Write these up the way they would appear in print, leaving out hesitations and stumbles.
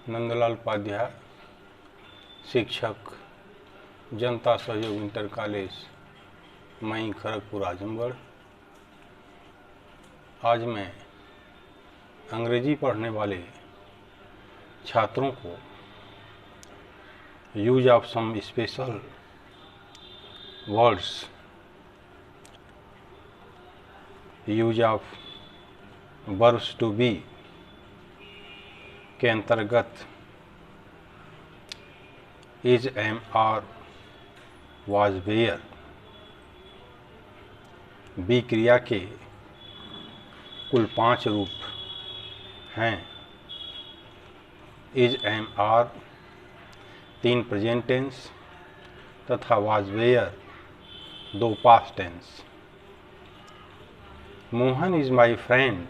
नंदलाल उपाध्याय, शिक्षक, Janta Sahyog inter college, Mai, Kharagpur, Azamgarh. आज मैं अंग्रेजी पढ़ने वाले छात्रों को use of some special words, use of verbs to be के अंतर्गत is, am, are, was, were, be क्रिया के कुल 5 रूप हैं। Is, am, are 3 present tense तथा was, were 2 past tense. Mohan is my friend,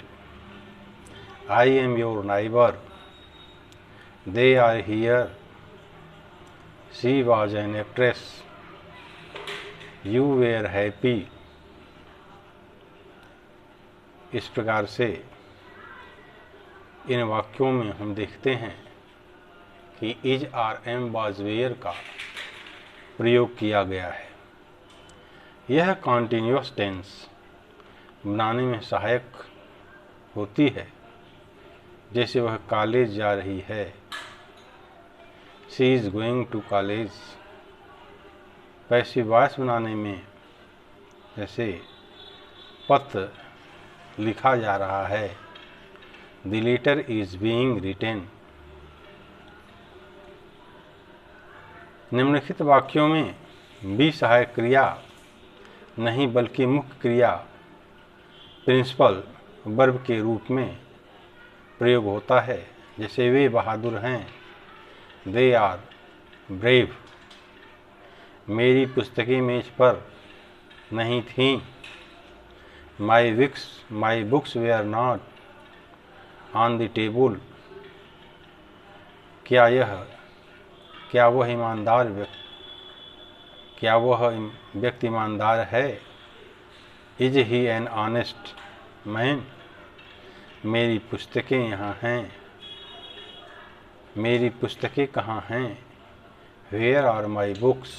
I am your neighbour, they are here, she was an actress, you were happy. इस प्रकार से इन वाक्यों में हम देखते हैं कि is, are, am, was, were का प्रयोग किया गया है। यह कॉन्टिन्यूअस टेंस बनाने में सहायक होती है। जैसे वह कॉलेज जा रही है, she is going to college. Passive voice बनाने में जैसे पत्र लिखा जा रहा है, the letter is being written. निम्नलिखित वाक्यों में बी सहायक क्रिया नहीं बल्कि मुख्य क्रिया प्रिंसिपल वर्ब के रूप में प्रयोग होता है। जैसे वे बहादुर हैं, दे आर ब्रेव। मेरी पुस्तकें मेज पर नहीं थीं, my books were not on the table. क्या वह व्यक्ति ईमानदार है? Is he an honest man. मेरी पुस्तकें यहाँ हैं, मेरी पुस्तकें कहाँ हैं? Where are my books.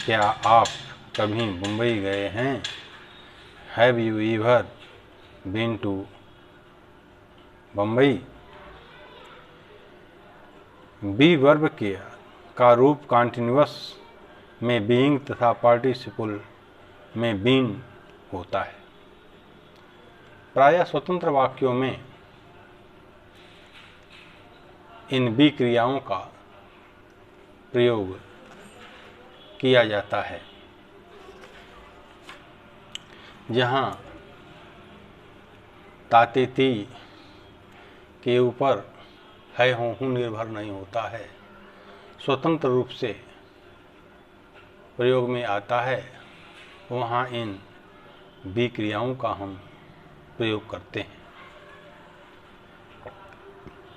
क्या आप कभी मुंबई गए हैं? Have you ever been to Bombay. Be verb का रूप कॉन्टिन्यूअस में बीइंग तथा पार्टिसिपल में बीन होता है। प्रायः स्वतंत्र वाक्यों में इन बी क्रियाओं का प्रयोग किया जाता है। जहाँ ताते ती के ऊपर है हूँ निर्भर नहीं होता है, स्वतंत्र रूप से प्रयोग में आता है, वहाँ इन बी क्रियाओं का हम प्रयोग करते हैं।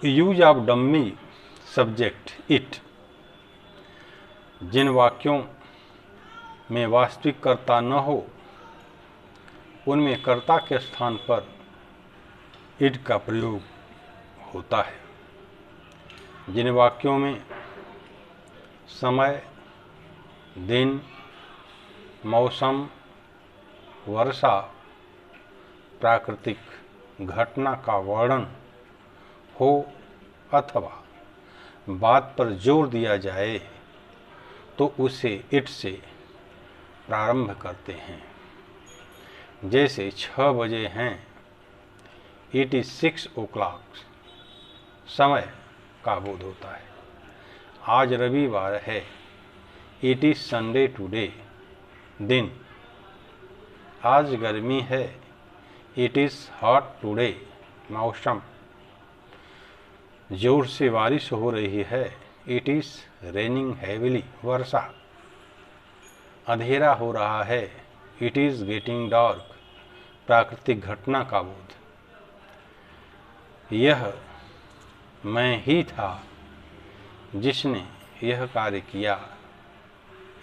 Use of dummy subject it. जिन वाक्यों में वास्तविक कर्ता न हो, उनमें कर्ता के स्थान पर इट का प्रयोग होता है। जिन वाक्यों में समय, दिन, मौसम, वर्षा, प्राकृतिक घटना का वर्णन हो अथवा बात पर जोर दिया जाए तो उसे इट से प्रारंभ करते हैं। जैसे 6 बजे हैं, इट इज 6 o'clock, समय का बोध होता है। आज रविवार है, इट इज संडे टुडे, दिन। आज गर्मी है, इट इज हॉट टुडे, मौसम। जोर से बारिश हो रही है, इट इज रेनिंग हैवीली, वर्षा। अंधेरा हो रहा है, इट इज गेटिंग डार्क, प्राकृतिक घटना का बोध। यह मैं ही था जिसने यह कार्य किया,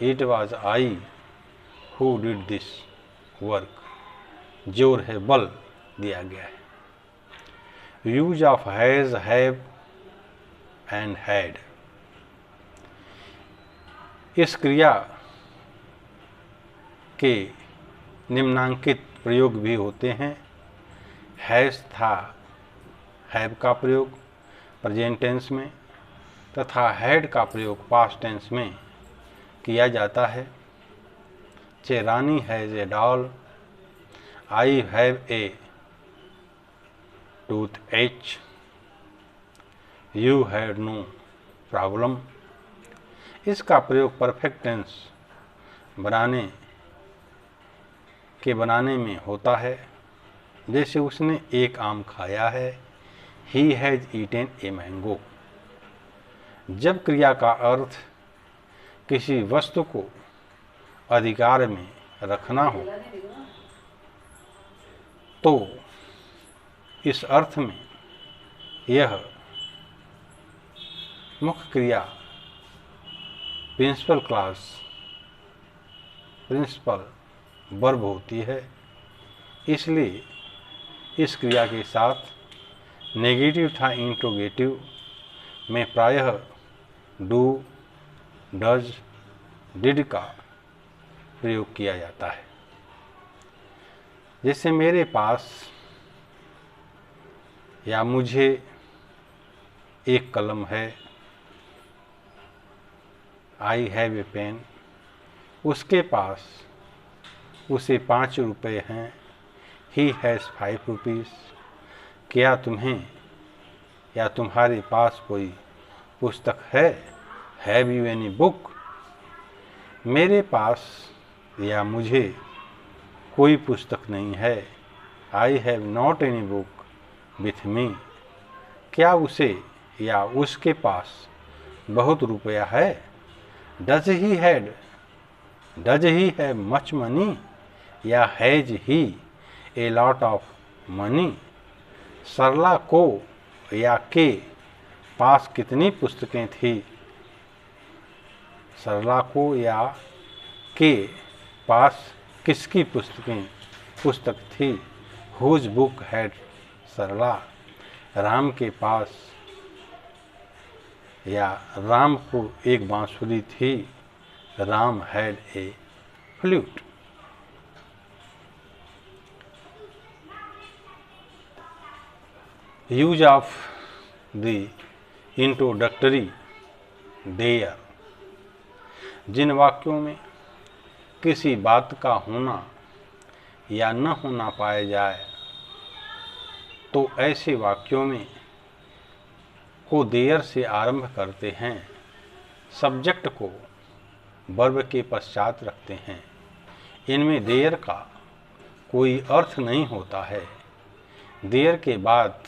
it was I who did this work. जोर है, बल दिया गया है। Use of has, have, and had। इस क्रिया के निम्नांकित प्रयोग भी होते हैं। हैज था, हैव का प्रयोग प्रेजेंट टेंस में तथा हैड का प्रयोग पास्ट टेंस में किया जाता है। Rani has a doll, I have a toothache, you had no problem. इसका प्रयोग परफेक्ट टेंस बनाने में होता है। जैसे उसने एक आम खाया है, he has eaten a mango. जब क्रिया का अर्थ किसी वस्तु को अधिकार में रखना हो तो इस अर्थ में यह मुख्य क्रिया प्रिंसिपल वर्ब होती है। इसलिए इस क्रिया के साथ नेगेटिव था इंट्रोगेटिव में प्रायः डू, डज, डिड का प्रयोग किया जाता है। जैसे मेरे पास या मुझे एक कलम है, आई हैव ए पेन। उसके पास उसे 5 रुपये हैं, ही हैज़ 5 रुपीज़। क्या तुम्हें या तुम्हारे पास कोई पुस्तक है, हैव यू एनी बुक। मेरे पास या मुझे कोई पुस्तक नहीं है, I have not any book with me. क्या उसे या उसके पास बहुत रुपया है, does he have much money या has he a lot of money. Sarla को या के पास कितनी पुस्तकें थी, सरला को या के पास किसकी पुस्तक थी, whose book had Sarla. Ram के पास या राम को एक बांसुरी थी, Ram had a flute. Use of the introductory there. जिन वाक्यों में किसी बात का होना या न होना पाया जाए तो ऐसे वाक्यों में को देयर से आरंभ करते हैं, सब्जेक्ट को वर्ब के पश्चात रखते हैं। इनमें देयर का कोई अर्थ नहीं होता है। देयर के बाद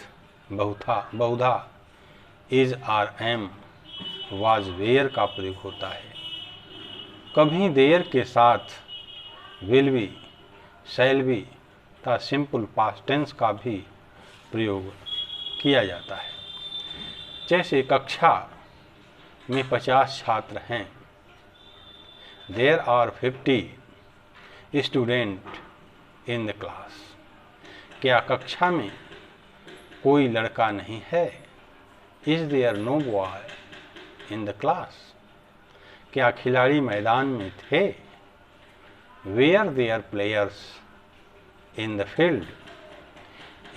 बहुधा is are am was were का प्रयोग होता है। कभी देयर के साथ विल बी, शैल बी तथा सिंपल पास्ट टेंस का भी प्रयोग किया जाता है। जैसे कक्षा में 50 छात्र हैं, there are 50 student in the class. क्या कक्षा में कोई लड़का नहीं है, is there no boy in the class. क्या खिलाड़ी मैदान में थे, were there players in the field.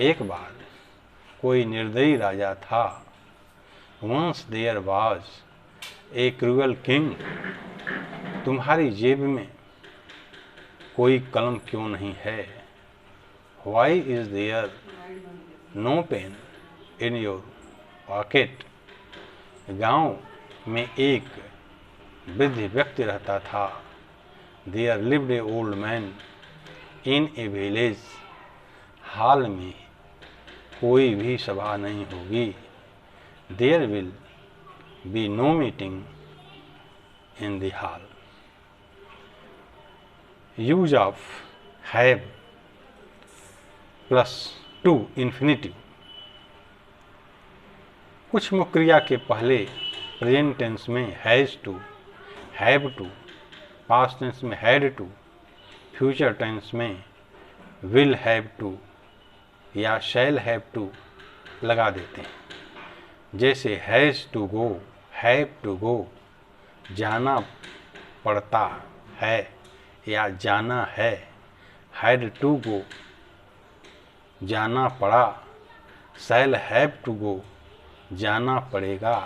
एक बार कोई निर्दयी राजा था, once there was a cruel king. तुम्हारी जेब में कोई कलम क्यों नहीं है, why is there no pen in your pocket. गांव में एक वृद्ध व्यक्ति रहता था, there lived a old man in a village. Hall में कोई भी सभा नहीं होगी, there will be no meeting in the hall. Use of have plus to infinitive. कुछ मुख्य क्रिया के पहले प्रेजेंट टेंस में has to, have to, past tense में हैड टू, फ्यूचर टेंस में विल हैव टू या शैल हैव टू लगा देते हैं। जैसे has to go, have to go, जाना पड़ता है या जाना है, हैड टू गो, जाना पड़ा, शैल हैव टू गो, जाना पड़ेगा।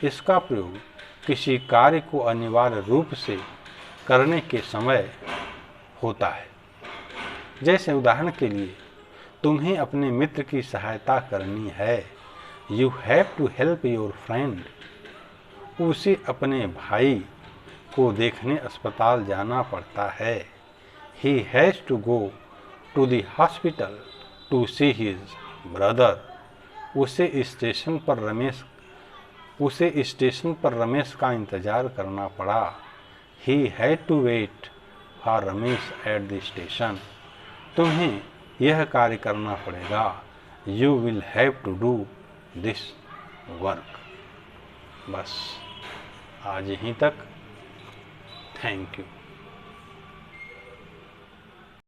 इसका प्रयोग किसी कार्य को अनिवार्य रूप से करने के समय होता है। जैसे उदाहरण के लिए, तुम्हें अपने मित्र की सहायता करनी है, you have to help your friend. उसे अपने भाई को देखने अस्पताल जाना पड़ता है, he has to go to the hospital to see his brother. उसे स्टेशन पर रमेश का इंतजार करना पड़ा, he had to wait for Ramesh at the station. तुम्हें यह कार्य करना पड़ेगा, you will have to do this work. बस आज यहीं तक। Thank you.